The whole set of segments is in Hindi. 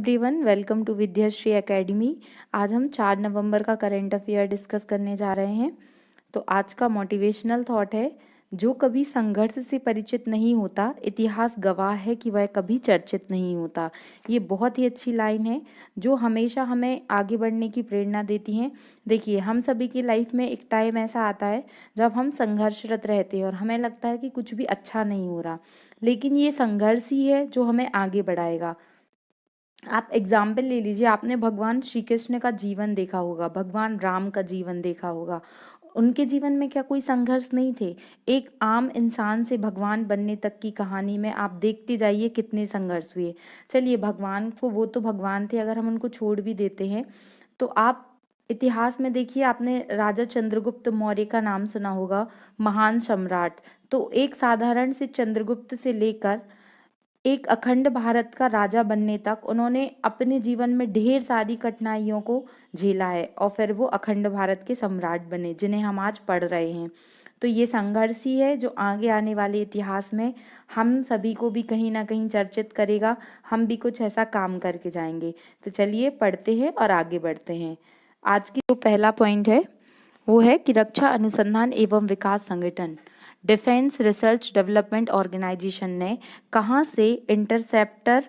Everyone, welcome to Vidyashree Academy. आज हम 4 नवंबर का करंट अफेयर डिस्कस करने जा रहे हैं। तो आज का मोटिवेशनल थॉट है, जो कभी संघर्ष से परिचित नहीं होता, इतिहास गवाह है कि वह कभी चर्चित नहीं होता। ये बहुत ही अच्छी लाइन है जो हमेशा हमें आगे बढ़ने की प्रेरणा देती हैं। देखिए, हम सभी की लाइफ में एक टाइम ऐसा आता है जब हम संघर्षरत रहते हैं और हमें लगता है कि कुछ भी अच्छा नहीं हो रहा, लेकिन ये संघर्ष ही है जो हमें आगे बढ़ाएगा। आप एग्जाम्पल ले लीजिए, आपने भगवान श्री कृष्ण का जीवन देखा होगा, भगवान राम का जीवन देखा होगा। उनके जीवन में क्या कोई संघर्ष नहीं थे? एक आम इंसान से भगवान बनने तक की कहानी में आप देखते जाइए कितने संघर्ष हुए। चलिए, भगवान को, वो तो भगवान थे, अगर हम उनको छोड़ भी देते हैं तो आप इतिहास में देखिए, आपने राजा चंद्रगुप्त मौर्य का नाम सुना होगा, महान सम्राट। तो एक साधारण से चंद्रगुप्त से लेकर एक अखंड भारत का राजा बनने तक उन्होंने अपने जीवन में ढेर सारी कठिनाइयों को झेला है और फिर वो अखंड भारत के सम्राट बने, जिन्हें हम आज पढ़ रहे हैं। तो ये संघर्ष ही है जो आगे आने वाले इतिहास में हम सभी को भी कहीं ना कहीं चर्चित करेगा। हम भी कुछ ऐसा काम करके जाएंगे। तो चलिए पढ़ते हैं और आगे बढ़ते हैं। आज की जो पहला पॉइंट है वो है कि रक्षा अनुसंधान एवं विकास संगठन, डिफेंस रिसर्च डेवलपमेंट ऑर्गेनाइजेशन ने कहाँ से इंटरसेप्टर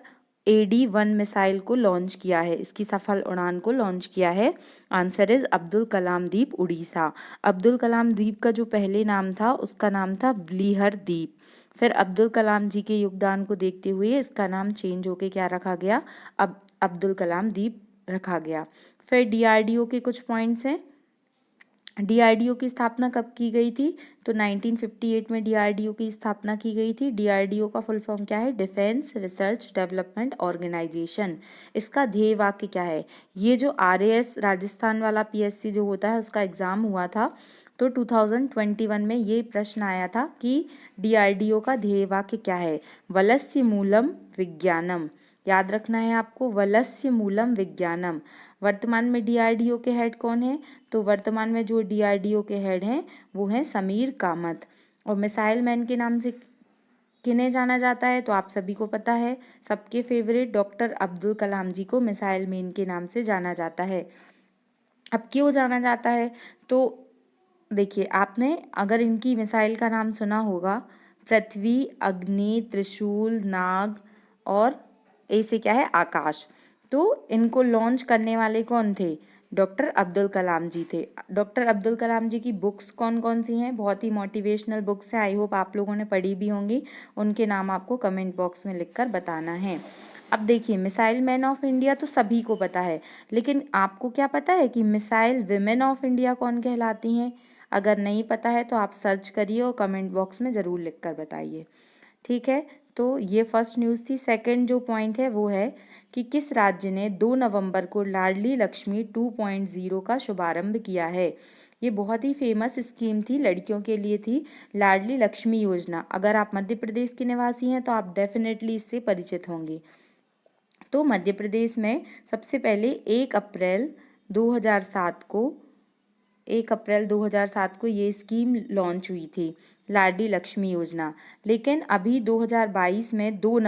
AD-1 मिसाइल को लॉन्च किया है, इसकी सफल उड़ान को लॉन्च किया है? आंसर इज अब्दुल कलाम द्वीप, उड़ीसा। अब्दुल कलाम द्वीप का जो पहले नाम था उसका नाम था व्लीहर द्वीप। फिर अब्दुल कलाम जी के योगदान को देखते हुए इसका नाम चेंज होके क्या रखा गया? अब अब्दुल कलाम द्वीप रखा गया। फिर DRDO के कुछ पॉइंट्स हैं। DRDO की स्थापना कब की गई थी? तो 1958 में DRDO की स्थापना की गई थी। DRDO का फुल फॉर्म क्या है? Defence Research Development Organisation. इसका ध्येय वाक्य क्या है? ये जो RAS राजस्थान वाला PSC जो होता है उसका एग्जाम हुआ था, तो 2021 में ये प्रश्न आया था कि DRDO का ध्येय वाक्य क्या है? वलस्य मूलम विज्ञानम। याद रखना है आपको, वलस्य मूलम विज्ञानम। वर्तमान में DRDO के हेड कौन है? तो वर्तमान में जो DRDO के हेड हैं वो हैं समीर कामत। और मिसाइल मैन के नाम से किन्हें जाना जाता है? तो आप सभी को पता है, सबके फेवरेट डॉक्टर अब्दुल कलाम जी को मिसाइल मैन के नाम से जाना जाता है। अब क्यों जाना जाता है? तो देखिए, आपने अगर इनकी मिसाइल का नाम सुना होगा, पृथ्वी, अग्नि, त्रिशूल, नाग और ए से क्या है? आकाश। तो इनको लॉन्च करने वाले कौन थे? डॉक्टर अब्दुल कलाम जी थे। डॉक्टर अब्दुल कलाम जी की बुक्स कौन कौन सी हैं? बहुत ही मोटिवेशनल बुक्स हैं, आई होप आप लोगों ने पढ़ी भी होंगी। उनके नाम आपको कमेंट बॉक्स में लिखकर बताना है। अब देखिए, मिसाइल मैन ऑफ इंडिया तो सभी को पता है, लेकिन आपको क्या पता है कि मिसाइल विमेन ऑफ इंडिया कौन कहलाती हैं? अगर नहीं पता है तो आप सर्च करिए और कमेंट बॉक्स में ज़रूर लिखकर बताइए। ठीक है, तो ये फर्स्ट न्यूज़ थी। सेकंड जो पॉइंट है वो है कि किस राज्य ने 2 नवंबर को लाडली लक्ष्मी 2.0 का शुभारंभ किया है? ये बहुत ही फेमस स्कीम थी, लड़कियों के लिए थी, लाडली लक्ष्मी योजना। अगर आप मध्य प्रदेश के निवासी हैं तो आप डेफिनेटली इससे परिचित होंगे। तो मध्य प्रदेश में सबसे पहले 1 अप्रैल 2007 को ये स्कीम लॉन्च हुई थी, लाडली लक्ष्मी योजना। लेकिन अभी 2022 में 2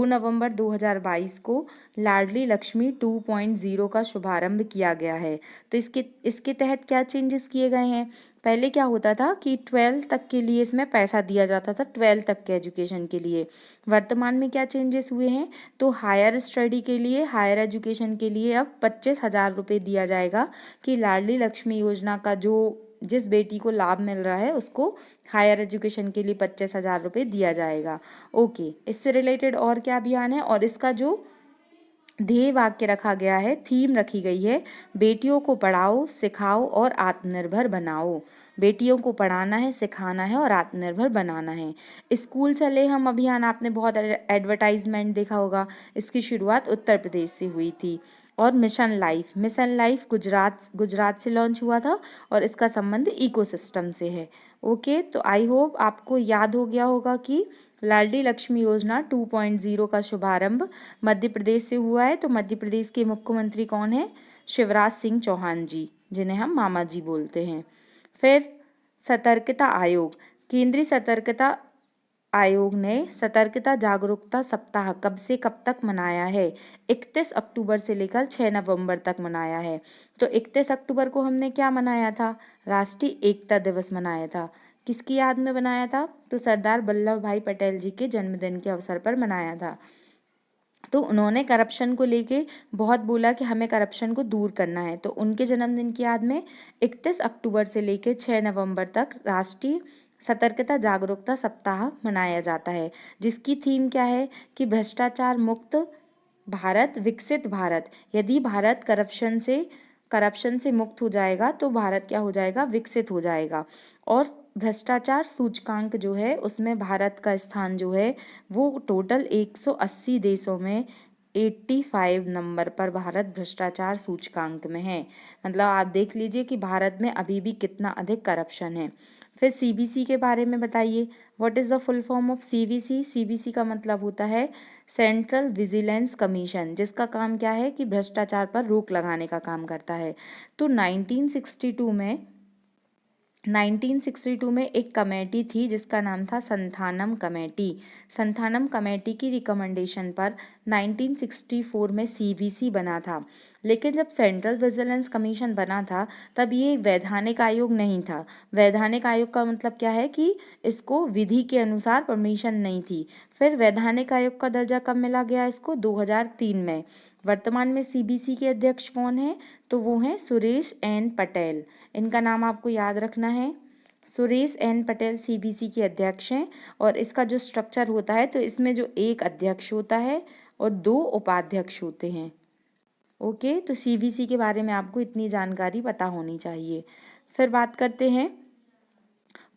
नवंबर 2022 को लाडली लक्ष्मी 2.0 का शुभारंभ किया गया है। तो इसके तहत क्या चेंजेस किए गए हैं? पहले क्या होता था कि 12 तक के लिए इसमें पैसा दिया जाता था, 12 तक के एजुकेशन के लिए। वर्तमान में क्या चेंजेस हुए हैं? तो हायर स्टडी के लिए, हायर एजुकेशन के लिए अब 25,000 रुपये दिया जाएगा कि लाडली लक्ष्मी योजना का जो जिस बेटी को लाभ मिल रहा है उसको हायर एजुकेशन के लिए 25,000 रुपये दिया जाएगा। ओके, इससे रिलेटेड और क्या अभियान है? और इसका जो ध्येय वाक्य रखा गया है, थीम रखी गई है, बेटियों को पढ़ाओ, सिखाओ और आत्मनिर्भर बनाओ। बेटियों को पढ़ाना है, सिखाना है और आत्मनिर्भर बनाना है। स्कूल चले हम अभियान आपने बहुत एडवर्टाइजमेंट देखा होगा। इसकी शुरुआत उत्तर प्रदेश से हुई थी। और मिशन लाइफ गुजरात से लॉन्च हुआ था और इसका संबंध इकोसिस्टम से है। ओके, तो आई होप आपको याद हो गया होगा कि लाडली लक्ष्मी योजना 2.0 का शुभारंभ मध्य प्रदेश से हुआ है। तो मध्य प्रदेश के मुख्यमंत्री कौन है? शिवराज सिंह चौहान जी, जिन्हें हम मामा जी बोलते हैं। फिर सतर्कता आयोग, केंद्रीय सतर्कता आयोग ने सतर्कता जागरूकता सप्ताह कब से कब तक मनाया है? 31 अक्टूबर से लेकर 6 नवंबर तक मनाया है। तो 31 अक्टूबर को हमने क्या मनाया था? राष्ट्रीय एकता दिवस मनाया था। किसकी याद में बनाया था? तो सरदार वल्लभ भाई पटेल जी के जन्मदिन के अवसर पर मनाया था। तो उन्होंने करप्शन को लेके बहुत बोला कि हमें करप्शन को दूर करना है। तो उनके जन्मदिन की याद में 31 अक्टूबर से लेकर 6 नवंबर तक राष्ट्रीय सतर्कता जागरूकता सप्ताह मनाया जाता है, जिसकी थीम क्या है कि भ्रष्टाचार मुक्त भारत विकसित भारत। यदि भारत करप्शन से मुक्त हो जाएगा तो भारत क्या हो जाएगा? विकसित हो जाएगा। और भ्रष्टाचार सूचकांक जो है उसमें भारत का स्थान जो है वो टोटल 180 देशों में 85 नंबर पर भारत भ्रष्टाचार सूचकांक में है। मतलब आप देख लीजिए कि भारत में अभी भी कितना अधिक करप्शन है। फिर सीबीसी के बारे में बताइए। What is the full form of CBC? CBC का मतलब होता है सेंट्रल विजिलेंस कमीशन, जिसका काम क्या है कि भ्रष्टाचार पर रोक लगाने का काम करता है। तो 1962 में एक कमेटी थी जिसका नाम था संथानम कमेटी। संथानम कमेटी की रिकमेंडेशन पर 1964 में सीबीसी बना था। लेकिन जब सेंट्रल विजिलेंस कमीशन बना था तब ये वैधानिक आयोग नहीं था। वैधानिक आयोग का मतलब क्या है कि इसको विधि के अनुसार परमिशन नहीं थी। फिर वैधानिक आयोग का दर्जा कब मिला गया इसको? 2003 में। वर्तमान में सीबीसी के अध्यक्ष कौन है? तो वो हैं सुरेश एन पटेल। इनका नाम आपको याद रखना है। सुरेश एन पटेल सीबीसी के अध्यक्ष हैं। और इसका जो स्ट्रक्चर होता है तो इसमें जो एक अध्यक्ष होता है और 2 उपाध्यक्ष होते हैं। ओके, तो सीबीसी के बारे में आपको इतनी जानकारी पता होनी चाहिए। फिर बात करते हैं,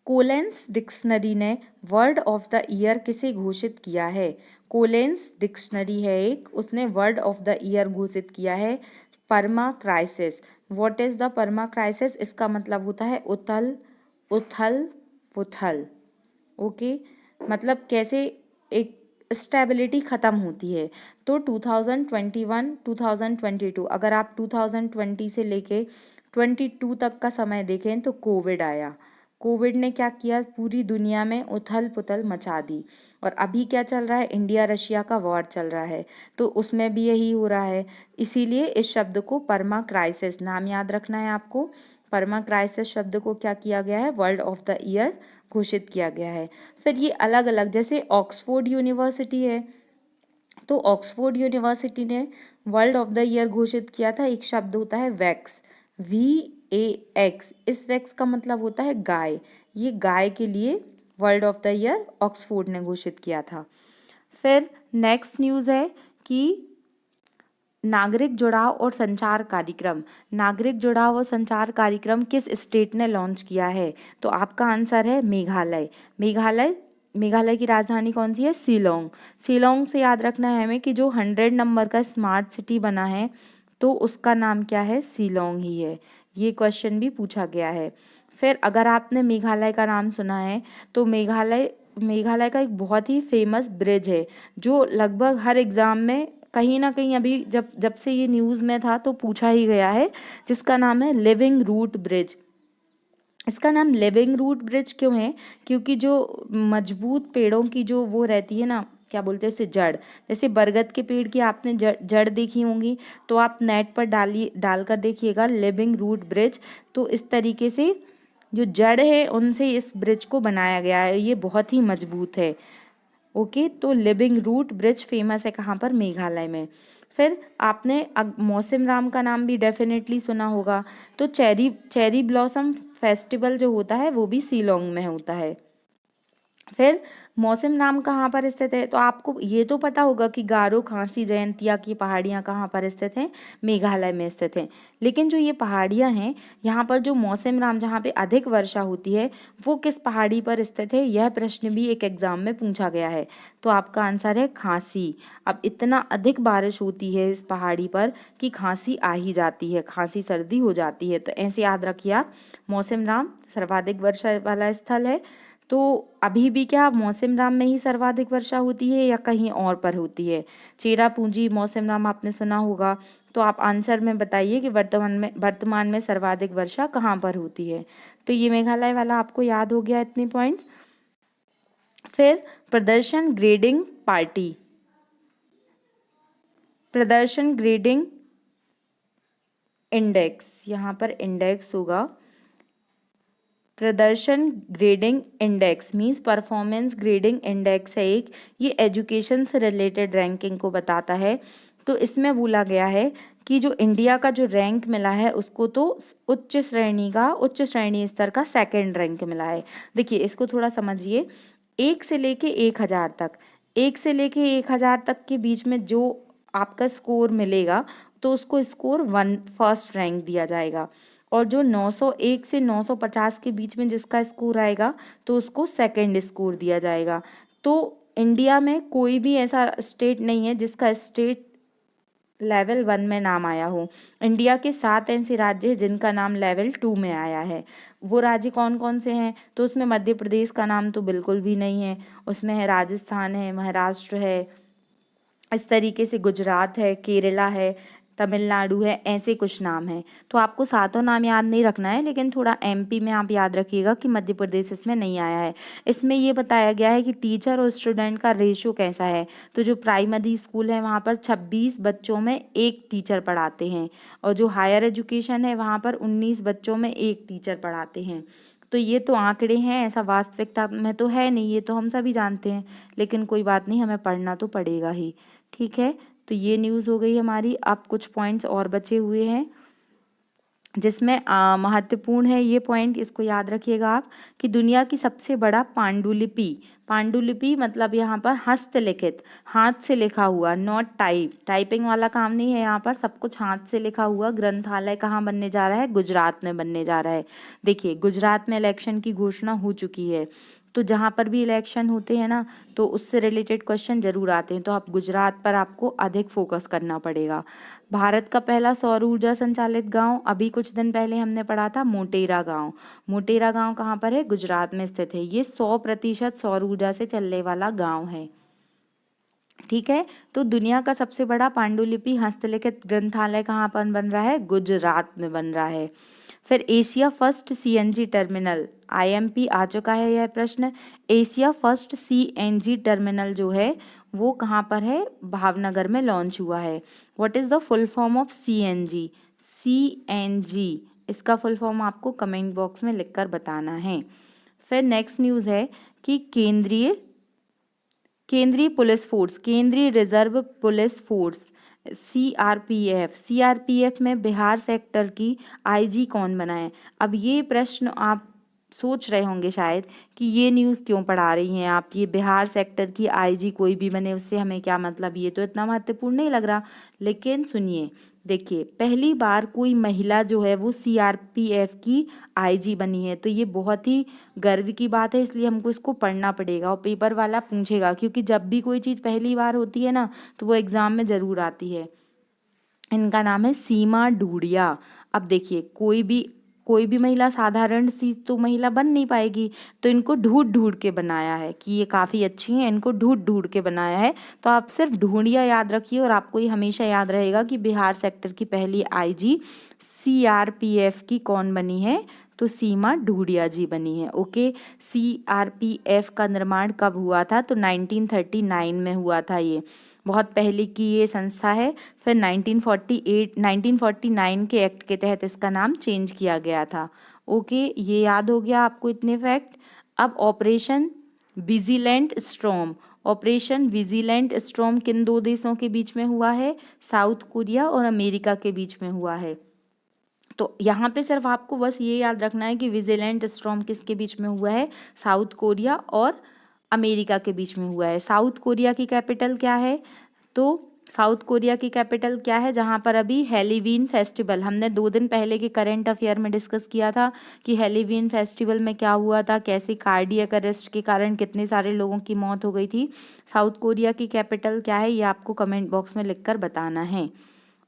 कोलेंस डिक्शनरी ने वर्ड ऑफ द ईयर किसे घोषित किया है? कोलेंस डिक्शनरी है एक, उसने वर्ड ऑफ द ईयर घोषित किया है permacrisis. What is the permacrisis? इसका मतलब होता है उथल उथल पुथल। ओके, मतलब कैसे एक स्टेबिलिटी ख़त्म होती है। तो 2021 2022, अगर आप 2020 से लेके 22 तक का समय देखें तो कोविड आया। कोविड ने क्या किया? पूरी दुनिया में उथल पुथल मचा दी। और अभी क्या चल रहा है? इंडिया रशिया का वॉर चल रहा है, तो उसमें भी यही हो रहा है। इसीलिए इस शब्द को परमा क्राइसिस, नाम याद रखना है आपको। परमा क्राइसिस शब्द को क्या किया गया है? वर्ल्ड ऑफ द ईयर घोषित किया गया है। फिर ये अलग अलग, जैसे ऑक्सफोर्ड यूनिवर्सिटी है, तो ऑक्सफोर्ड यूनिवर्सिटी ने वर्ल्ड ऑफ द ईयर घोषित किया था। एक शब्द होता है वैक्स, VAX। इस वैक्स का मतलब होता है गाय। ये गाय के लिए world of the year Oxford ने घोषित किया था। फिर नेक्स्ट न्यूज़ है कि नागरिक जुड़ाव और संचार कार्यक्रम। नागरिक जुड़ाव और संचार कार्यक्रम किस स्टेट ने लॉन्च किया है? तो आपका आंसर है मेघालय। मेघालय की राजधानी कौन सी है? शिलोंग। शिलोंग से याद रखना है हमें कि जो 100 नंबर का स्मार्ट सिटी बना है तो उसका नाम क्या है? शिलोंग ही है। ये क्वेश्चन भी पूछा गया है। फिर अगर आपने मेघालय का नाम सुना है तो मेघालय का एक बहुत ही फेमस ब्रिज है जो लगभग हर एग्ज़ाम में कहीं ना कहीं अभी जब जब से ये न्यूज़ में था तो पूछा ही गया है, जिसका नाम है लिविंग रूट ब्रिज। इसका नाम लिविंग रूट ब्रिज क्यों है? क्योंकि जो मजबूत पेड़ों की जो वो रहती है ना, क्या बोलते हैं उसे, जड़। जैसे बरगद के पेड़ की आपने जड़ देखी होंगी, तो आप नेट पर डालकर देखिएगा लिविंग रूट ब्रिज। तो इस तरीके से जो जड़ है उनसे इस ब्रिज को बनाया गया है, ये बहुत ही मजबूत है। ओके, तो लिविंग रूट ब्रिज फेमस है कहाँ पर? मेघालय में। फिर आपने मौसम राम का नाम भी डेफिनेटली सुना होगा। तो चेरी ब्लॉसम फेस्टिवल जो होता है वो भी शिलोंग में होता है। फिर मौसम राम कहाँ पर स्थित है? तो आपको ये तो पता होगा कि गारो खासी जयंतिया की पहाड़ियाँ कहाँ पर स्थित हैं? मेघालय में स्थित हैं। लेकिन जो ये पहाड़ियाँ हैं, यहाँ पर जो मौसम राम जहाँ पे अधिक वर्षा होती है वो किस पहाड़ी पर स्थित है? यह प्रश्न भी एक एग्जाम में पूछा गया है। तो आपका आंसर है खांसी। अब इतना अधिक बारिश होती है इस पहाड़ी पर कि खांसी आ ही जाती है, खांसी सर्दी हो जाती है। तो ऐसे याद रखिए आप, मौसम राम सर्वाधिक वर्षा वाला स्थल है। तो अभी भी क्या मौसम राम में ही सर्वाधिक वर्षा होती है या कहीं और पर होती है? चेरापूंजी मौसम राम आपने सुना होगा। तो आप आंसर में बताइए कि वर्तमान में सर्वाधिक वर्षा कहाँ पर होती है? तो ये मेघालय वाला आपको याद हो गया इतने पॉइंट्स। फिर प्रदर्शन ग्रेडिंग पार्टी, प्रदर्शन ग्रेडिंग इंडेक्स, यहाँ पर इंडेक्स होगा। प्रदर्शन grading index means performance grading index है एक, ये एजुकेशन से रिलेटेड रैंकिंग को बताता है। तो इसमें बोला गया है कि जो इंडिया का जो रैंक मिला है उसको तो उच्च श्रेणी स्तर का सेकंड रैंक मिला है। देखिए इसको थोड़ा समझिए, 1 से लेके 1000 तक, 1 से लेके 1000 तक के बीच में जो आपका स्कोर मिलेगा तो उसको स्कोर 1 फर्स्ट रैंक दिया जाएगा, और जो 901 से 950 के बीच में जिसका स्कोर आएगा तो उसको सेकंड स्कोर दिया जाएगा। तो इंडिया में कोई भी ऐसा स्टेट नहीं है जिसका स्टेट लेवल 1 में नाम आया हो। इंडिया के 7 ऐसे राज्य हैं जिनका नाम लेवल 2 में आया है। वो राज्य कौन कौन से हैं? तो उसमें मध्य प्रदेश का नाम तो बिल्कुल भी नहीं है, उसमें है राजस्थान है, महाराष्ट्र है, इस तरीके से गुजरात है, केरला है, तमिलनाडु है, ऐसे कुछ नाम हैं। तो आपको सातों नाम याद नहीं रखना है, लेकिन थोड़ा एमपी में आप याद रखिएगा कि मध्य प्रदेश इसमें नहीं आया है। इसमें ये बताया गया है कि टीचर और स्टूडेंट का रेशो कैसा है। तो जो प्राइमरी स्कूल है वहाँ पर 26 बच्चों में 1 टीचर पढ़ाते हैं, और जो हायर एजुकेशन है वहाँ पर 19 बच्चों में 1 टीचर पढ़ाते हैं। तो ये तो आंकड़े हैं, ऐसा वास्तविकता में तो है नहीं, ये तो हम सभी जानते हैं, लेकिन कोई बात नहीं, हमें पढ़ना तो पड़ेगा ही। ठीक है, तो ये न्यूज़ हो गई हमारी। अब कुछ पॉइंट्स और बचे हुए हैं जिसमें महत्वपूर्ण है ये पॉइंट, इसको याद रखिएगा आप, कि दुनिया की सबसे बड़ा पांडुलिपि, पांडुलिपि मतलब यहाँ पर हस्तलिखित, हाथ से लिखा हुआ, नॉट टाइपिंग वाला काम नहीं है, यहाँ पर सब कुछ हाथ से लिखा हुआ ग्रंथालय कहाँ बनने जा रहा है? गुजरात में बनने जा रहा है। देखिए गुजरात में इलेक्शन की घोषणा हो चुकी है, तो जहाँ पर भी इलेक्शन होते हैं ना तो उससे रिलेटेड क्वेश्चन जरूर आते हैं, तो आप गुजरात पर आपको अधिक फोकस करना पड़ेगा। भारत का पहला सौर ऊर्जा संचालित गांव, अभी कुछ दिन पहले हमने पढ़ा था मोटेरा गांव। मोटेरा गांव कहाँ पर है? गुजरात में स्थित है। ये 100% सौर ऊर्जा से चलने वाला गांव है। ठीक है, तो दुनिया का सबसे बड़ा पांडुलिपि हस्तलिखित ग्रंथालय कहाँ पर बन रहा है? गुजरात में बन रहा है। फिर Asia first CNG terminal, IMP आ चुका है यह प्रश्न। एशिया फर्स्ट सीएनजी टर्मिनल जो है वो कहाँ पर है? भावनगर में लॉन्च हुआ है। What is the full form of CNG? CNG इसका फुल फॉर्म आपको कमेंट बॉक्स में लिखकर बताना है। फिर नेक्स्ट न्यूज़ है कि केंद्रीय पुलिस फोर्स, केंद्रीय रिजर्व पुलिस फोर्स सीआरपीएफ में बिहार सेक्टर की आईजी कौन बना है? अब ये प्रश्न आप सोच रहे होंगे शायद कि ये न्यूज़ क्यों पढ़ा रही हैं आप, ये बिहार सेक्टर की आईजी कोई भी बने उससे हमें क्या मतलब, ये तो इतना महत्वपूर्ण नहीं लग रहा। लेकिन सुनिए, देखिए पहली बार कोई महिला जो है वो सीआरपीएफ की आईजी बनी है, तो ये बहुत ही गर्व की बात है, इसलिए हमको इसको पढ़ना पड़ेगा और पेपर वाला पूछेगा, क्योंकि जब भी कोई चीज़ पहली बार होती है ना तो वो एग्ज़ाम में ज़रूर आती है। इनका नाम है सीमा ढूंढिया। अब देखिए कोई भी महिला साधारण सी तो महिला बन नहीं पाएगी, तो इनको ढूंढ ढूंढ के बनाया है कि ये काफ़ी अच्छी हैं, इनको ढूंढ ढूंढ के बनाया है। तो आप सिर्फ ढूंढिया याद रखिए और आपको ये हमेशा याद रहेगा कि बिहार सेक्टर की पहली आईजी सीआरपीएफ की कौन बनी है? तो सीमा ढूंढिया जी बनी है। ओके, सीआरपीएफ का निर्माण कब हुआ था? तो 1939 में हुआ था, ये बहुत पहले की ये संस्था है। फिर 1949 के एक्ट के तहत इसका नाम चेंज किया गया था। ओके, ये याद हो गया आपको इतने फैक्ट। अब operation vigilant storm, operation vigilant storm किन 2 देशों के बीच में हुआ है? साउथ कोरिया और अमेरिका के बीच में हुआ है। तो यहाँ पे सिर्फ आपको बस ये याद रखना है कि विजिलेंट स्टॉर्म किसके बीच में हुआ है? साउथ कोरिया और अमेरिका के बीच में हुआ है। साउथ कोरिया की कैपिटल क्या है? तो साउथ कोरिया की कैपिटल क्या है जहाँ पर अभी हैलोवीन फेस्टिवल, हमने 2 दिन पहले के करंट अफेयर में डिस्कस किया था कि हैलोवीन फेस्टिवल में क्या हुआ था, कैसे कार्डियक अरेस्ट के कारण कितने सारे लोगों की मौत हो गई थी। साउथ कोरिया की कैपिटल क्या है ये आपको कमेंट बॉक्स में लिखकर बताना है।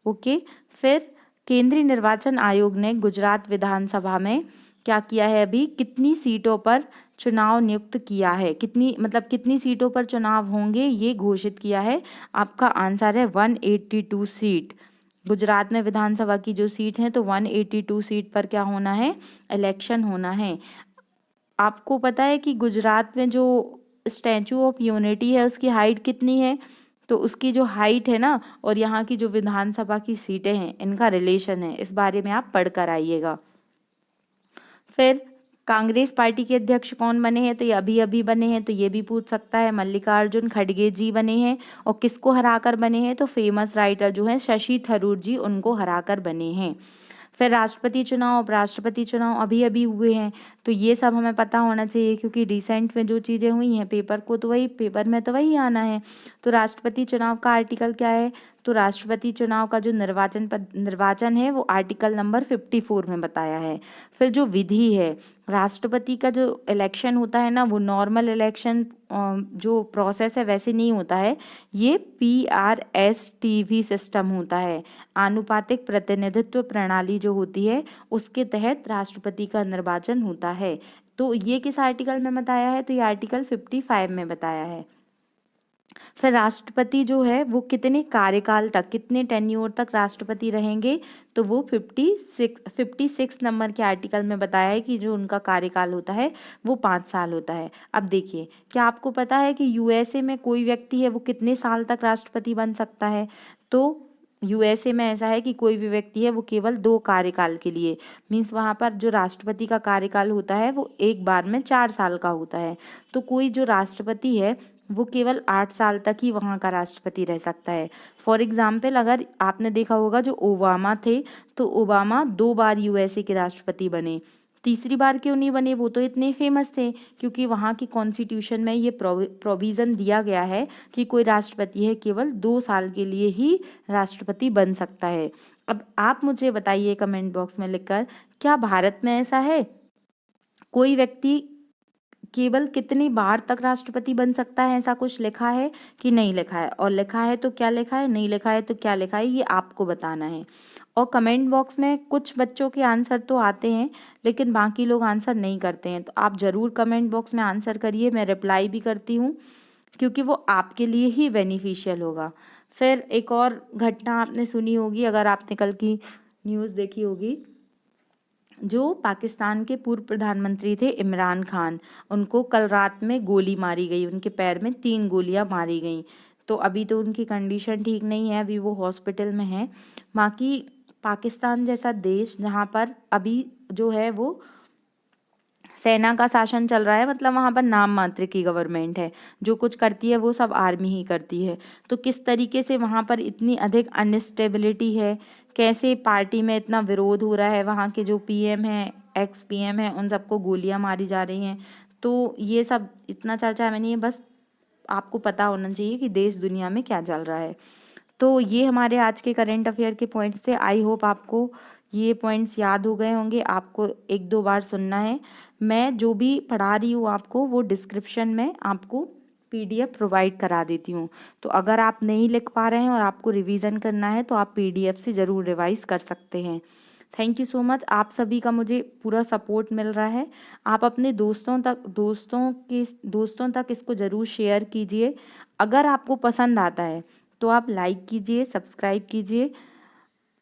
ओके, फिर केंद्रीय निर्वाचन आयोग ने गुजरात विधानसभा में क्या किया है? अभी कितनी सीटों पर चुनाव नियुक्त किया है? कितनी सीटों पर चुनाव होंगे ये घोषित किया है। आपका आंसर है 182 सीट। गुजरात में विधानसभा की जो सीट है तो 182 सीट पर क्या होना है? इलेक्शन होना है। आपको पता है कि गुजरात में जो स्टैचू ऑफ यूनिटी है उसकी हाइट कितनी है, तो उसकी जो हाइट है ना और यहाँ की जो विधानसभा की सीटें हैं इनका रिलेशन है, इस बारे में आप पढ़ कर आइएगा। फिर कांग्रेस पार्टी के अध्यक्ष कौन बने हैं, तो ये अभी अभी बने हैं, तो ये भी पूछ सकता है। मल्लिकार्जुन खड़गे जी बने हैं, और किसको हराकर बने हैं, तो फेमस राइटर जो है शशि थरूर जी, उनको हराकर बने हैं। फिर राष्ट्रपति चुनाव, उपराष्ट्रपति चुनाव अभी अभी हुए हैं, तो ये सब हमें पता होना चाहिए, क्योंकि रिसेंट में जो चीज़ें हुई हैं पेपर में तो वही आना है। तो राष्ट्रपति चुनाव का आर्टिकल क्या है, तो राष्ट्रपति चुनाव का जो निर्वाचन है वो आर्टिकल नंबर 54 में बताया है। फिर जो विधि है, राष्ट्रपति का जो इलेक्शन होता है ना वो नॉर्मल इलेक्शन जो प्रोसेस है वैसे नहीं होता है, ये PRSTV सिस्टम होता है, आनुपातिक प्रतिनिधित्व प्रणाली जो होती है उसके तहत राष्ट्रपति का निर्वाचन होता है। तो ये किस आर्टिकल में बताया है, तो ये आर्टिकल 55 में बताया है। फिर राष्ट्रपति जो है वो कितने कार्यकाल तक, कितने टेन्योर तक राष्ट्रपति रहेंगे, तो वो 56 नंबर के आर्टिकल में बताया है कि जो उनका कार्यकाल होता है वो 5 साल होता है। अब देखिए, क्या आपको पता है कि USA में कोई व्यक्ति है वो कितने साल तक राष्ट्रपति बन सकता है, तो USA में ऐसा है कि कोई भी व्यक्ति है वो केवल 2 कार्यकाल के लिए, मीन्स वहाँ पर जो राष्ट्रपति का कार्यकाल होता है वो एक बार में 4 साल का होता है। तो कोई जो राष्ट्रपति है वो केवल 8 साल तक ही वहाँ का राष्ट्रपति रह सकता है। फॉर एग्जाम्पल, अगर आपने देखा होगा जो ओबामा थे, तो ओबामा 2 बार USA के राष्ट्रपति बने। तीसरी बार क्यों नहीं बने, वो तो इतने फेमस थे क्योंकि वहाँ की कॉन्स्टिट्यूशन में ये प्रोविज़न दिया गया है कि कोई राष्ट्रपति है केवल 2 साल के लिए ही राष्ट्रपति बन सकता है। अब आप मुझे बताइए कमेंट बॉक्स में लिखकर, क्या भारत में ऐसा है, कोई व्यक्ति केवल कितनी बार तक राष्ट्रपति बन सकता है, ऐसा कुछ लिखा है कि नहीं लिखा है, और लिखा है तो क्या लिखा है, नहीं लिखा है तो क्या लिखा है, ये आपको बताना है। और कमेंट बॉक्स में कुछ बच्चों के आंसर तो आते हैं लेकिन बाकी लोग आंसर नहीं करते हैं, तो आप ज़रूर कमेंट बॉक्स में आंसर करिए, मैं रिप्लाई भी करती हूँ क्योंकि वो आपके लिए ही बेनिफिशियल होगा। फिर एक और घटना आपने सुनी होगी, अगर आपने कल की न्यूज़ देखी होगी, जो पाकिस्तान के पूर्व प्रधानमंत्री थे इमरान खान, उनको कल रात में गोली मारी गई, उनके पैर में 3 गोलियां मारी गईं। तो अभी तो उनकी कंडीशन ठीक नहीं है, अभी वो हॉस्पिटल में है। बाकी पाकिस्तान जैसा देश जहाँ पर अभी जो है वो सेना का शासन चल रहा है, मतलब वहाँ पर नाम मात्र की गवर्नमेंट है, जो कुछ करती है वो सब आर्मी ही करती है। तो किस तरीके से वहाँ पर इतनी अधिक अनस्टेबिलिटी है, कैसे पार्टी में इतना विरोध हो रहा है, वहाँ के जो PM हैं, एक्स PM हैं, उन सबको गोलियां मारी जा रही हैं। तो ये सब इतना चर्चा में नहीं है, बस आपको पता होना चाहिए कि देश दुनिया में क्या चल रहा है। तो ये हमारे आज के करंट अफेयर के पॉइंट्स थे। आई होप आपको ये पॉइंट्स याद हो गए होंगे, आपको 1-2 बार सुनना है। मैं जो भी पढ़ा रही हूँ आपको वो डिस्क्रिप्शन में आपको PDF प्रोवाइड करा देती हूँ। तो अगर आप नहीं लिख पा रहे हैं और आपको रिवीजन करना है तो आप PDF से ज़रूर रिवाइज कर सकते हैं। थैंक यू सो मच, आप सभी का मुझे पूरा सपोर्ट मिल रहा है। आप अपने दोस्तों तक इसको ज़रूर शेयर कीजिए। अगर आपको पसंद आता है तो आप लाइक कीजिए, सब्सक्राइब कीजिए,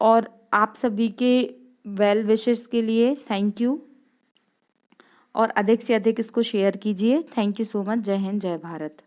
और आप सभी के वेल विशेस के लिए थैंक यू, और अधिक से अधिक इसको शेयर कीजिए। Thank you so much. जय हिंद, जय भारत।